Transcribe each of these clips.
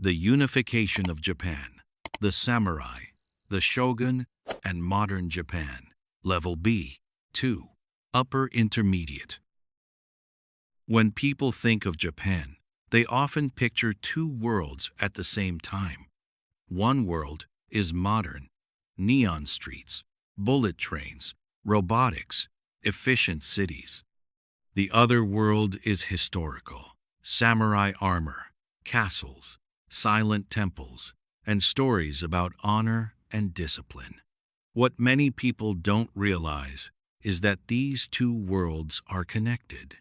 The unification of Japan, the samurai, the shogun, and modern Japan. Level B. 2. Upper intermediate. When people think of Japan, they often picture two worlds at the same time. One world is modern, neon streets, bullet trains, robotics, efficient cities. The other world is historical, samurai armor, castles, silent temples, and stories about honor and discipline. What many people don't realize is that these two worlds are connected.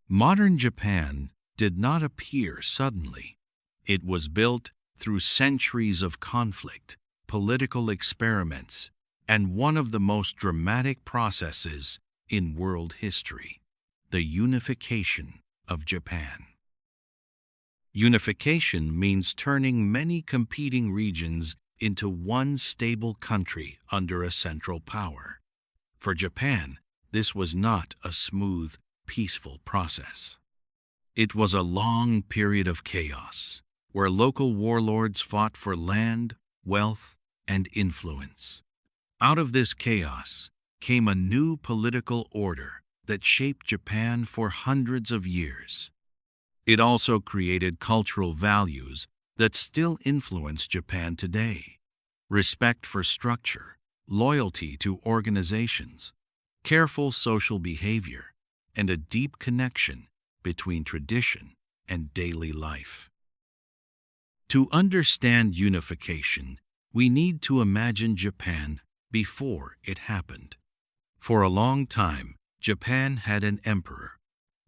Modern Japan did not appear suddenly. It was built through centuries of conflict, political experiments, and one of the most dramatic processes in world history, the unification of Japan. Unification means turning many competing regions into one stable country under a central power. For Japan, this was not a smooth, peaceful process. It was a long period of chaos, where local warlords fought for land, wealth, and influence. Out of this chaos came a new political order that shaped Japan for hundreds of years. It also created cultural values that still influence Japan today: respect for structure, loyalty to organizations, careful social behavior, and a deep connection between tradition and daily life. To understand unification, we need to imagine Japan before it happened. For a long time, Japan had an emperor,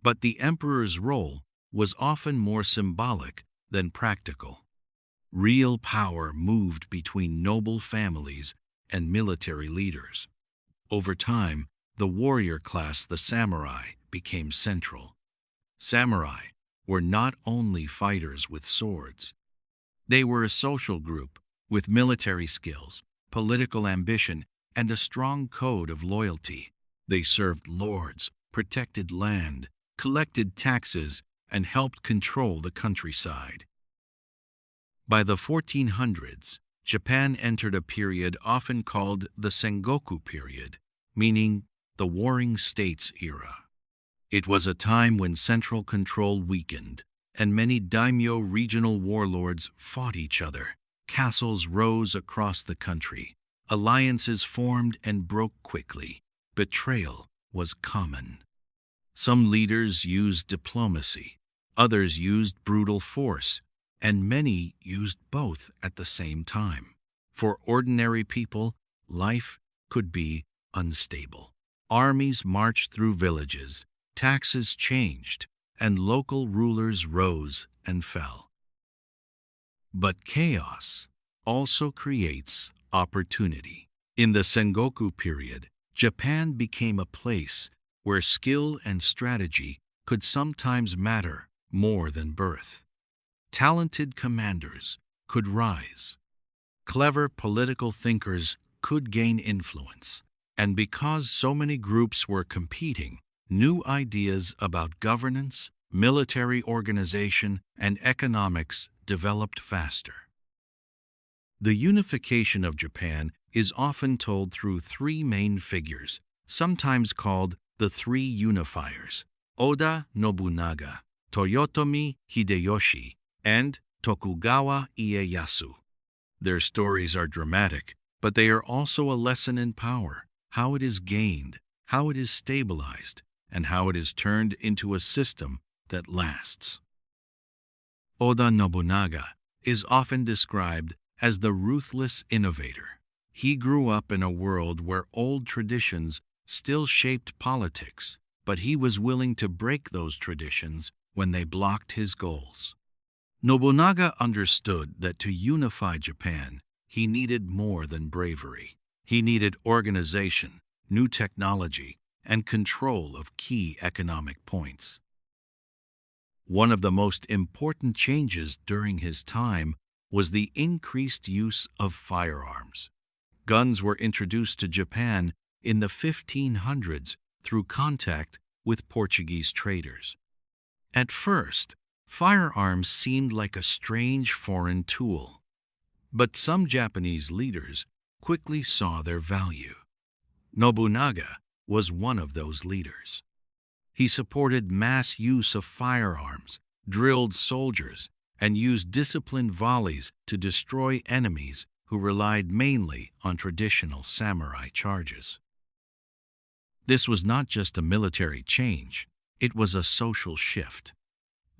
but the emperor's role was often more symbolic than practical. Real power moved between noble families and military leaders. Over time, the warrior class, the samurai, became central. Samurai were not only fighters with swords. They were a social group with military skills, political ambition, and a strong code of loyalty. They served lords, protected land, collected taxes, and helped control the countryside. By the 1400s, Japan entered a period often called the Sengoku period, meaning the Warring States era. It was a time when central control weakened, and many daimyo regional warlords fought each other. Castles rose across the country. Alliances formed and broke quickly. Betrayal was common. Some leaders used diplomacy, others used brutal force, and many used both at the same time. For ordinary people, life could be unstable. Armies marched through villages, taxes changed, and local rulers rose and fell. But chaos also creates opportunity. In the Sengoku period, Japan became a place where skill and strategy could sometimes matter more than birth. Talented commanders could rise. Clever political thinkers could gain influence. And because so many groups were competing, new ideas about governance, military organization, and economics developed faster. The unification of Japan is often told through three main figures, sometimes called the three unifiers: Oda Nobunaga, Toyotomi Hideyoshi, and Tokugawa Ieyasu. Their stories are dramatic, but they are also a lesson in power, how it is gained, how it is stabilized, and how it is turned into a system that lasts. Oda Nobunaga is often described as the ruthless innovator. He grew up in a world where old traditions still shaped politics, but he was willing to break those traditions when they blocked his goals. Nobunaga understood that to unify Japan, he needed more than bravery. He needed organization, new technology, and control of key economic points. One of the most important changes during his time was the increased use of firearms. Guns were introduced to Japan in the 1500s through contact with Portuguese traders. At first, Firearms seemed like a strange foreign tool, but some Japanese leaders quickly saw their value. Nobunaga was one of those leaders. He supported mass use of firearms, drilled soldiers, and used disciplined volleys to destroy enemies who relied mainly on traditional samurai charges. This was not just a military change, it was a social shift.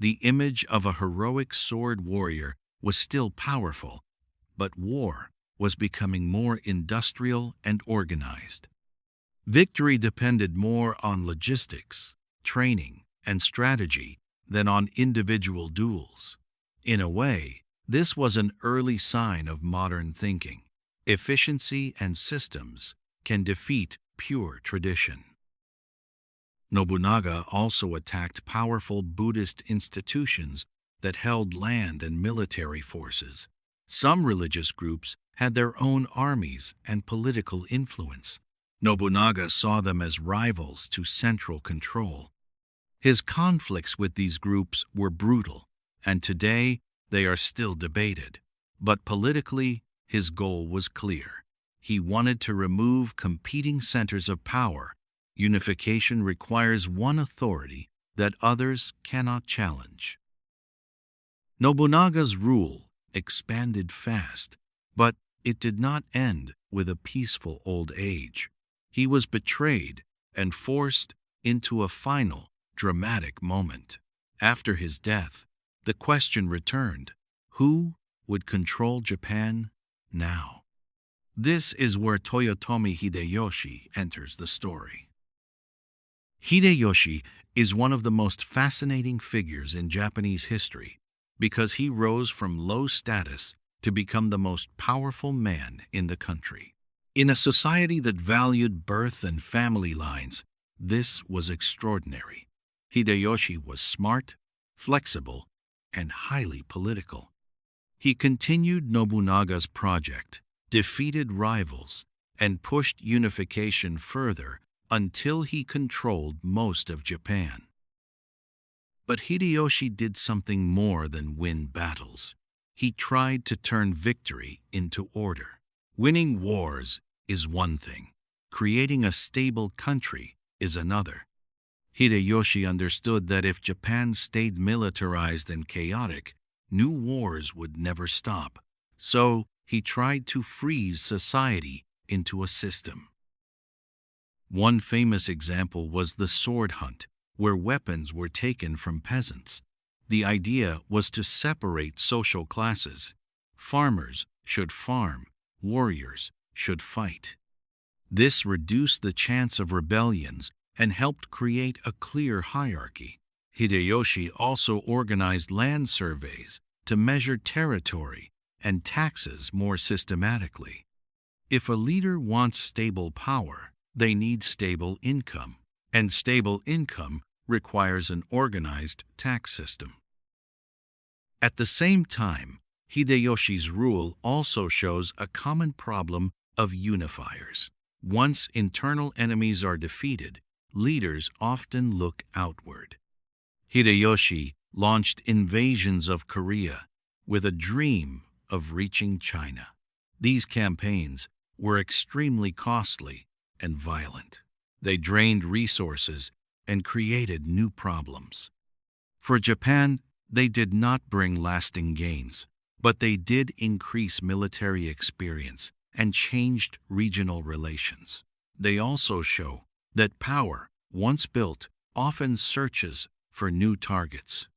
The image of a heroic sword warrior was still powerful, but war was becoming more industrial and organized. Victory depended more on logistics, training, and strategy than on individual duels. In a way, this was an early sign of modern thinking. Efficiency and systems can defeat pure tradition. Nobunaga also attacked powerful Buddhist institutions that held land and military forces. Some religious groups had their own armies and political influence. Nobunaga saw them as rivals to central control. His conflicts with these groups were brutal, and today they are still debated. But politically, his goal was clear. He wanted to remove competing centers of power. Unification requires one authority that others cannot challenge. Nobunaga's rule expanded fast, but it did not end with a peaceful old age. He was betrayed and forced into a final, dramatic moment. After his death, the question returned: who would control Japan now? This is where Toyotomi Hideyoshi enters the story. Hideyoshi is one of the most fascinating figures in Japanese history because he rose from low status to become the most powerful man in the country. In a society that valued birth and family lines, this was extraordinary. Hideyoshi was smart, flexible, and highly political. He continued Nobunaga's project, defeated rivals, and pushed unification further until he controlled most of Japan. But Hideyoshi did something more than win battles. He tried to turn victory into order. Winning wars is one thing. Creating a stable country is another. Hideyoshi understood that if Japan stayed militarized and chaotic, new wars would never stop. So he tried to freeze society into a system. One famous example was the sword hunt, where weapons were taken from peasants. The idea was to separate social classes. Farmers should farm, warriors should fight. This reduced the chance of rebellions and helped create a clear hierarchy. Hideyoshi also organized land surveys to measure territory and taxes more systematically. If a leader wants stable power, they need stable income, and stable income requires an organized tax system. At the same time, Hideyoshi's rule also shows a common problem of unifiers. Once internal enemies are defeated, leaders often look outward. Hideyoshi launched invasions of Korea with a dream of reaching China. These campaigns were extremely costly and violent. They drained resources and created new problems. For Japan, they did not bring lasting gains, but they did increase military experience and changed regional relations. They also show that power, once built, often searches for new targets.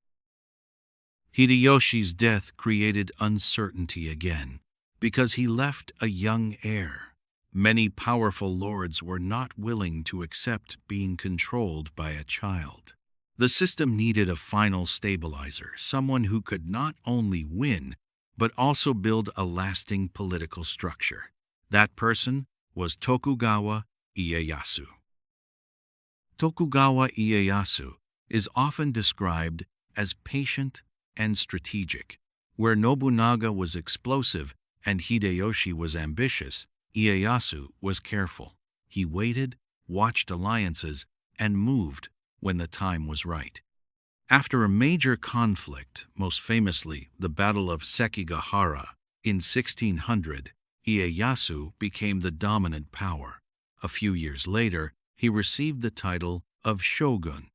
Hideyoshi's death created uncertainty again because he left a young heir. Many powerful lords were not willing to accept being controlled by a child. The system needed a final stabilizer, someone who could not only win, but also build a lasting political structure. That person was Tokugawa Ieyasu. Tokugawa Ieyasu is often described as patient and strategic. Where Nobunaga was explosive and Hideyoshi was ambitious, Ieyasu was careful. He waited, watched alliances, and moved when the time was right. After a major conflict, most famously the Battle of Sekigahara in 1600, Ieyasu became the dominant power. A few years later, he received the title of Shogun.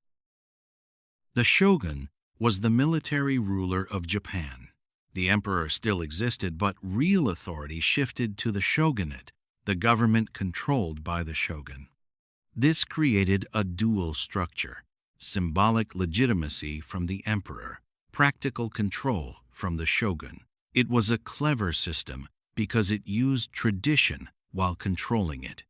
The shogun was the military ruler of Japan. The emperor still existed, but real authority shifted to the shogunate, the government controlled by the shogun. This created a dual structure: symbolic legitimacy from the emperor, practical control from the shogun. It was a clever system because it used tradition while controlling it.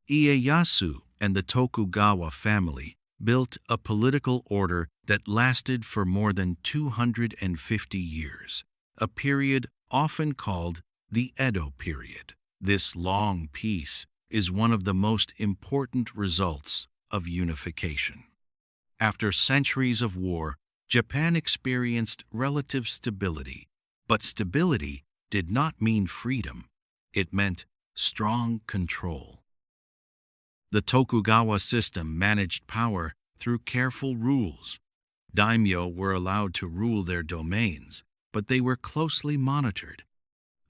Ieyasu and the Tokugawa family built a political order that lasted for more than 250 years, a period often called the Edo period. This long peace is one of the most important results of unification. After centuries of war, Japan experienced relative stability, but stability did not mean freedom. It meant strong control. The Tokugawa system managed power through careful rules. Daimyo were allowed to rule their domains, but they were closely monitored.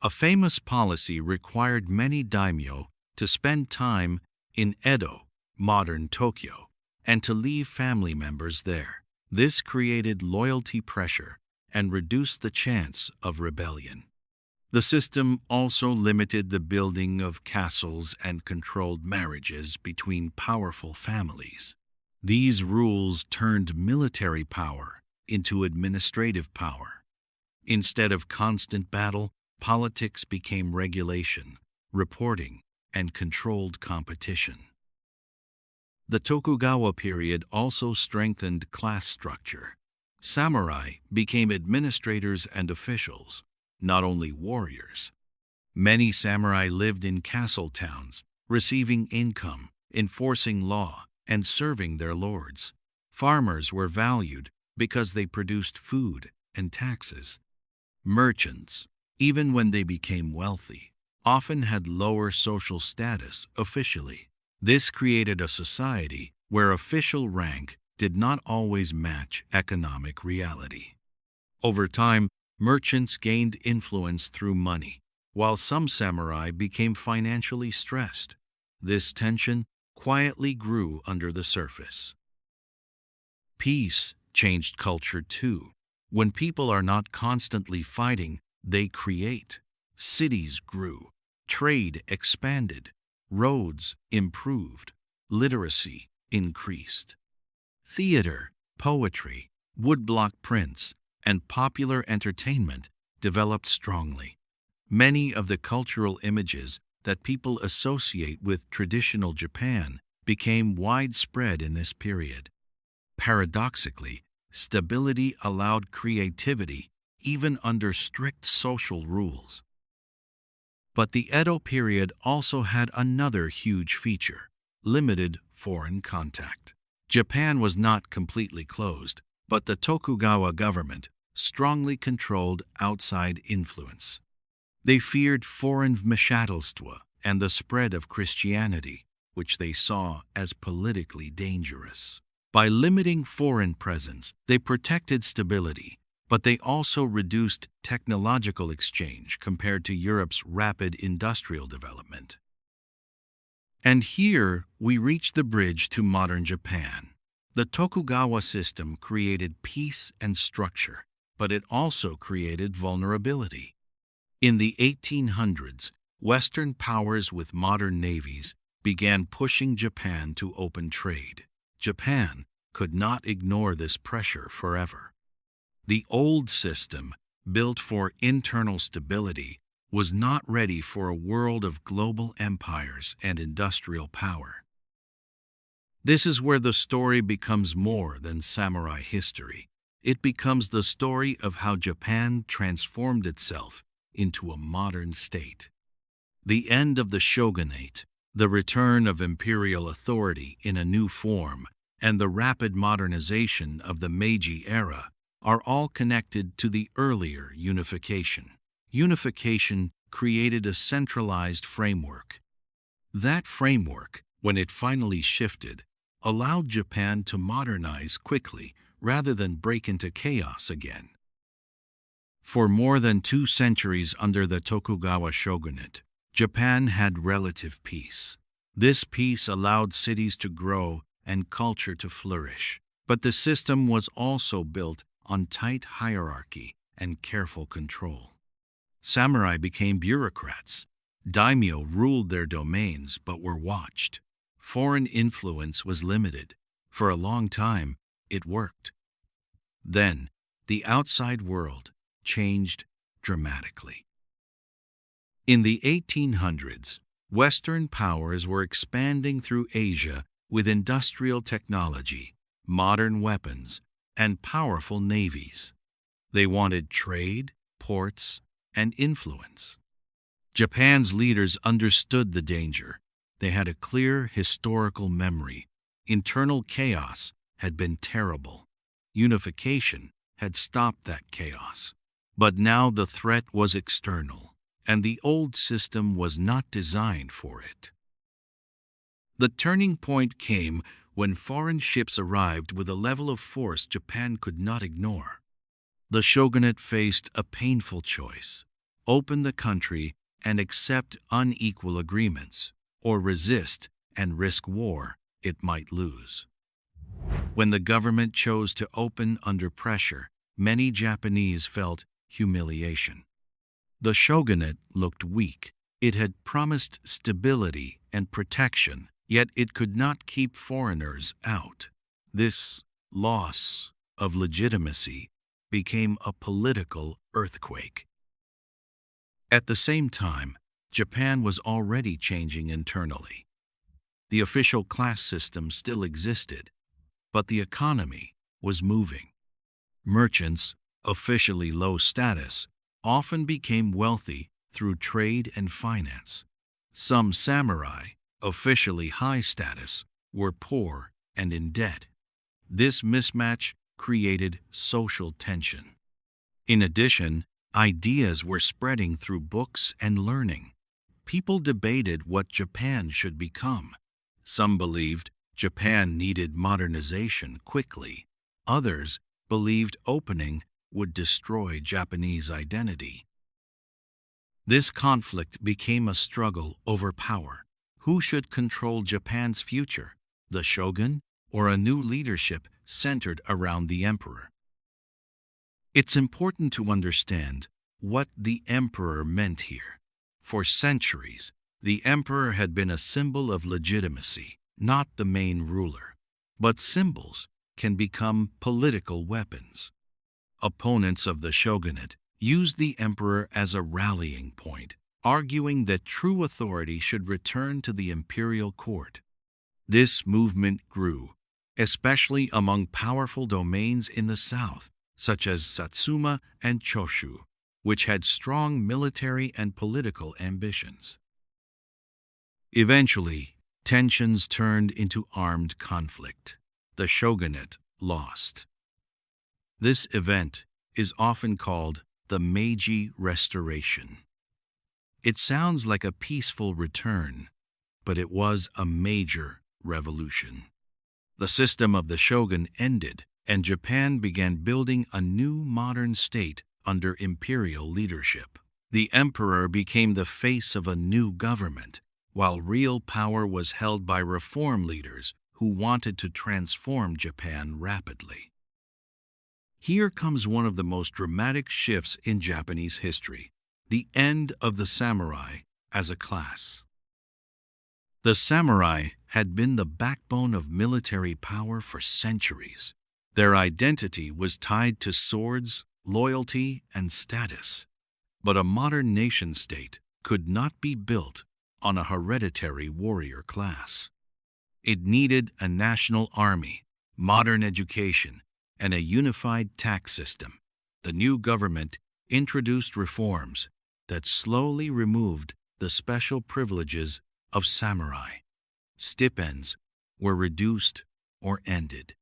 A famous policy required many daimyo to spend time in Edo, modern Tokyo, and to leave family members there. This created loyalty pressure and reduced the chance of rebellion. The system also limited the building of castles and controlled marriages between powerful families. These rules turned military power into administrative power. Instead of constant battle, politics became regulation, reporting, and controlled competition. The Tokugawa period also strengthened class structure. Samurai became administrators and officials, not only warriors. Many samurai lived in castle towns, receiving income, enforcing law, and serving their lords. Farmers were valued because they produced food and taxes. Merchants, even when they became wealthy, often had lower social status officially. This created a society where official rank did not always match economic reality. Over time, merchants gained influence through money, while some samurai became financially stressed. This tension quietly grew under the surface. Peace changed culture too. When people are not constantly fighting, they create. Cities grew, trade expanded, roads improved, literacy increased. Theater, poetry, woodblock prints, and popular entertainment developed strongly. Many of the cultural images that people associate with traditional Japan became widespread in this period. Paradoxically, stability allowed creativity even under strict social rules. But the Edo period also had another huge feature: limited foreign contact. Japan was not completely closed, but the Tokugawa government strongly controlled outside influence. They feared foreign vmешательство and the spread of Christianity, which they saw as politically dangerous. By limiting foreign presence, they protected stability, but they also reduced technological exchange compared to Europe's rapid industrial development. And here we reach the bridge to modern Japan. The Tokugawa system created peace and structure, but it also created vulnerability. In the 1800s, Western powers with modern navies began pushing Japan to open trade. Japan could not ignore this pressure forever. The old system, built for internal stability, was not ready for a world of global empires and industrial power. This is where the story becomes more than samurai history. It becomes the story of how Japan transformed itself into a modern state. The end of the shogunate, the return of imperial authority in a new form, and the rapid modernization of the Meiji era are all connected to the earlier unification. Unification created a centralized framework. That framework, when it finally shifted, allowed Japan to modernize quickly, rather than break into chaos again. For more than 2 centuries under the Tokugawa shogunate, Japan had relative peace. This peace allowed cities to grow and culture to flourish, but the system was also built on tight hierarchy and careful control. Samurai became bureaucrats. Daimyo ruled their domains but were watched. Foreign influence was limited. For a long time, it worked. Then, the outside world changed dramatically. In the 1800s, Western powers were expanding through Asia with industrial technology, modern weapons, and powerful navies. They wanted trade, ports, and influence. Japan's leaders understood the danger. They had a clear historical memory. Internal chaos had been terrible. Unification had stopped that chaos. But now the threat was external, and the old system was not designed for it. The turning point came when foreign ships arrived with a level of force Japan could not ignore. The shogunate faced a painful choice: open the country and accept unequal agreements, or resist and risk war it might lose. When the government chose to open under pressure, many Japanese felt humiliation. The shogunate looked weak. It had promised stability and protection, yet it could not keep foreigners out. This loss of legitimacy became a political earthquake. At the same time, Japan was already changing internally. The official class system still existed, but the economy was moving. Merchants, officially low status, often became wealthy through trade and finance. Some samurai, officially high status, were poor and in debt. This mismatch created social tension. In addition, ideas were spreading through books and learning. People debated what Japan should become. Some believed Japan needed modernization quickly. Others believed opening would destroy Japanese identity. This conflict became a struggle over power. Who should control Japan's future, the shogun or a new leadership centered around the emperor? It's important to understand what the emperor meant here. For centuries, the emperor had been a symbol of legitimacy, not the main ruler. But symbols can become political weapons. Opponents of the shogunate used the emperor as a rallying point, arguing that true authority should return to the imperial court. This movement grew, especially among powerful domains in the south, such as Satsuma and Choshu, which had strong military and political ambitions. Eventually, tensions turned into armed conflict. The shogunate lost. This event is often called the Meiji Restoration. It sounds like a peaceful return, but it was a major revolution. The system of the shogun ended, and Japan began building a new modern state under imperial leadership. The emperor became the face of a new government, while real power was held by reform leaders who wanted to transform Japan rapidly. Here comes one of the most dramatic shifts in Japanese history: the end of the samurai as a class. The samurai had been the backbone of military power for centuries. Their identity was tied to swords, loyalty, and status. But a modern nation-state could not be built on a hereditary warrior class. It needed a national army, modern education, and a unified tax system. The new government introduced reforms that slowly removed the special privileges of samurai. Stipends were reduced or ended.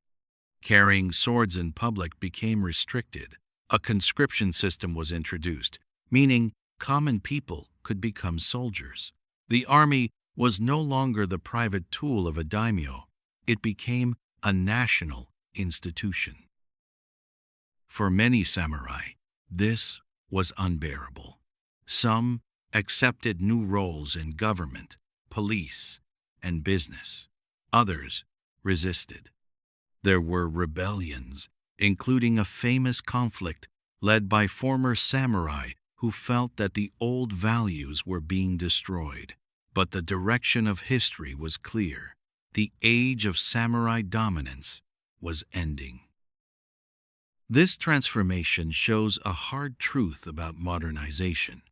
Carrying swords in public became restricted. A conscription system was introduced, meaning common people could become soldiers. The army was no longer the private tool of a daimyo. It became a national institution. For many samurai, this was unbearable. Some accepted new roles in government, police, and business. Others resisted. There were rebellions, including a famous conflict led by former samurai who felt that the old values were being destroyed. But the direction of history was clear. The age of samurai dominance was ending. This transformation shows a hard truth about modernization.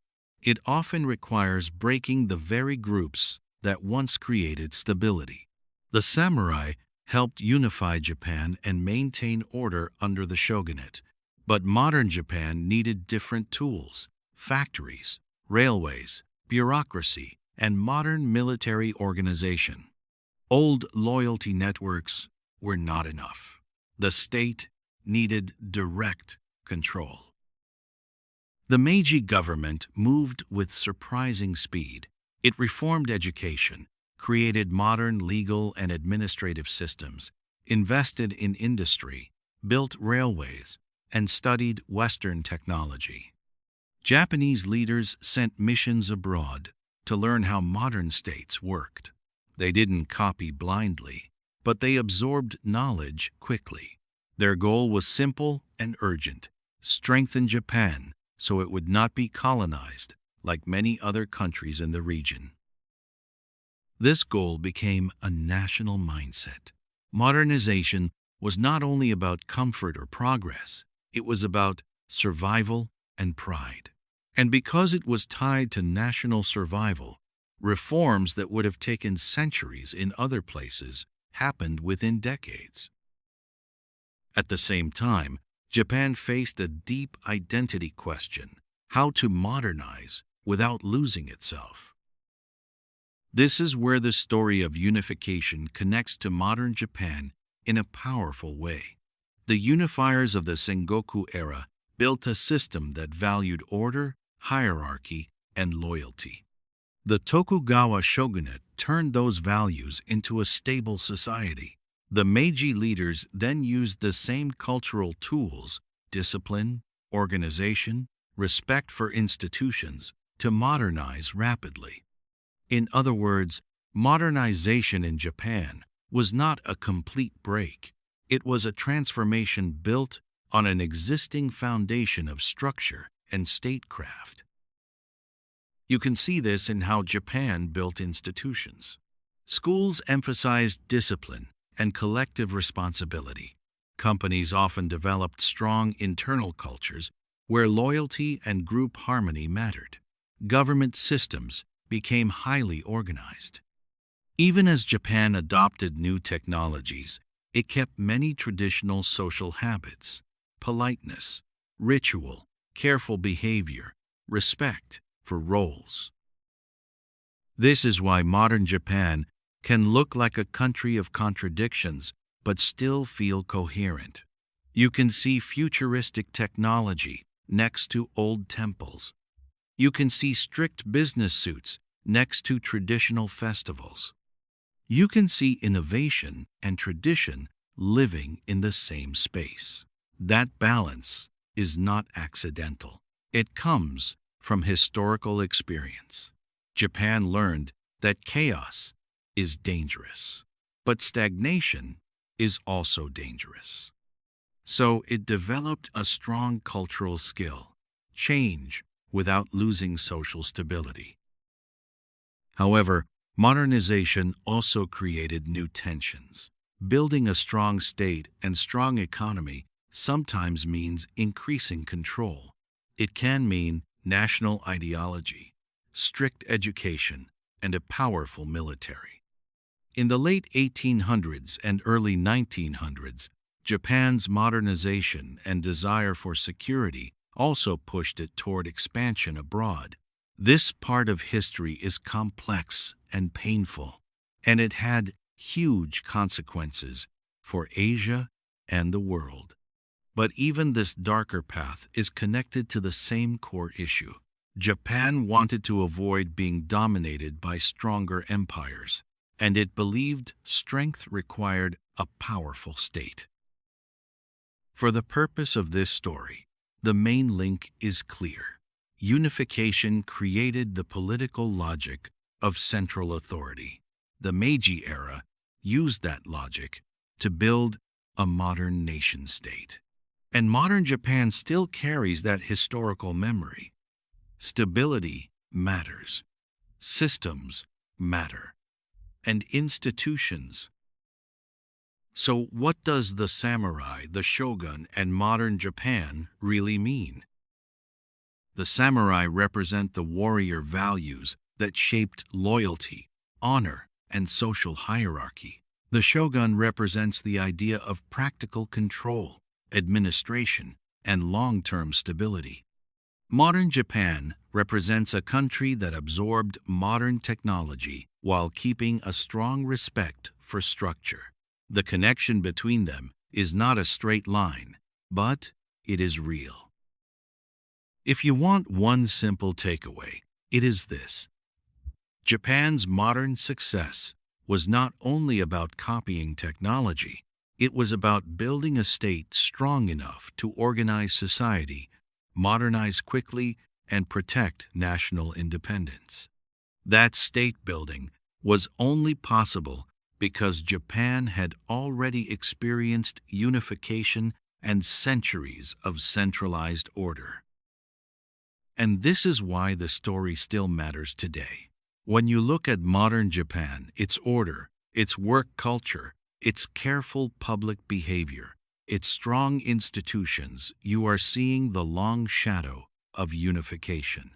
It often requires breaking the very groups that once created stability. The samurai helped unify Japan and maintain order under the shogunate, but modern Japan needed different tools: factories, railways, bureaucracy, and modern military organization. Old loyalty networks were not enough. The state needed direct control. The Meiji government moved with surprising speed. It reformed education, created modern legal and administrative systems, invested in industry, built railways, and studied Western technology. Japanese leaders sent missions abroad to learn how modern states worked. They didn't copy blindly, but they absorbed knowledge quickly. Their goal was simple and urgent: strengthen Japan so it would not be colonized like many other countries in the region. This goal became a national mindset. Modernization was not only about comfort or progress, it was about survival and pride. And because it was tied to national survival, reforms that would have taken centuries in other places happened within decades. At the same time, Japan faced a deep identity question: how to modernize without losing itself. This is where the story of unification connects to modern Japan in a powerful way. The unifiers of the Sengoku era built a system that valued order, hierarchy, and loyalty. The Tokugawa shogunate turned those values into a stable society. The Meiji leaders then used the same cultural tools: discipline, organization, respect for institutions, to modernize rapidly. In other words, modernization in Japan was not a complete break. It was a transformation built on an existing foundation of structure and statecraft. You can see this in how Japan built institutions. Schools emphasized discipline and collective responsibility. Companies often developed strong internal cultures where loyalty and group harmony mattered. Government systems became highly organized. Even as Japan adopted new technologies, it kept many traditional social habits: politeness, ritual, careful behavior, respect for roles. This is why modern Japan can look like a country of contradictions but still feel coherent. You can see futuristic technology next to old temples. You can see strict business suits next to traditional festivals. You can see innovation and tradition living in the same space. That balance is not accidental. It comes from historical experience. Japan learned that chaos is dangerous, but stagnation is also dangerous. So it developed a strong cultural skill: change without losing social stability. However, modernization also created new tensions. Building a strong state and strong economy sometimes means increasing control. It can mean national ideology, strict education, and a powerful military. In the late 1800s and early 1900s, Japan's modernization and desire for security also pushed it toward expansion abroad. This part of history is complex and painful, and it had huge consequences for Asia and the world. But even this darker path is connected to the same core issue. Japan wanted to avoid being dominated by stronger empires, and it believed strength required a powerful state. For the purpose of this story, the main link is clear. Unification created the political logic of central authority. The Meiji era used that logic to build a modern nation-state. And modern Japan still carries that historical memory. Stability matters. Systems matter. And institutions. So what does the samurai, the shogun, and modern Japan really mean? The samurai represent the warrior values that shaped loyalty, honor, and social hierarchy. The shogun represents the idea of practical control, administration, and long-term stability. Modern Japan represents a country that absorbed modern technology while keeping a strong respect for structure. The connection between them is not a straight line, but it is real. If you want one simple takeaway, it is this. Japan's modern success was not only about copying technology, it was about building a state strong enough to organize society, modernize quickly, and protect national independence. That state building was only possible because Japan had already experienced unification and centuries of centralized order. And this is why the story still matters today. When you look at modern Japan, its order, its work culture, its careful public behavior, its strong institutions, you are seeing the long shadow of unification.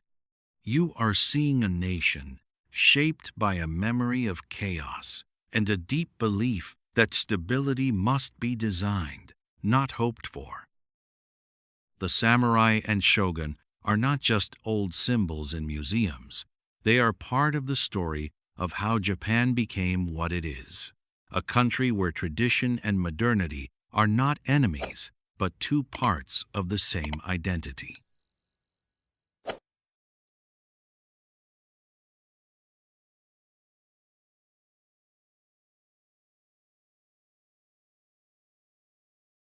You are seeing a nation shaped by a memory of chaos and a deep belief that stability must be designed, not hoped for. The samurai and shogun are not just old symbols in museums. They are part of the story of how Japan became what it is, a country where tradition and modernity are not enemies, but two parts of the same identity.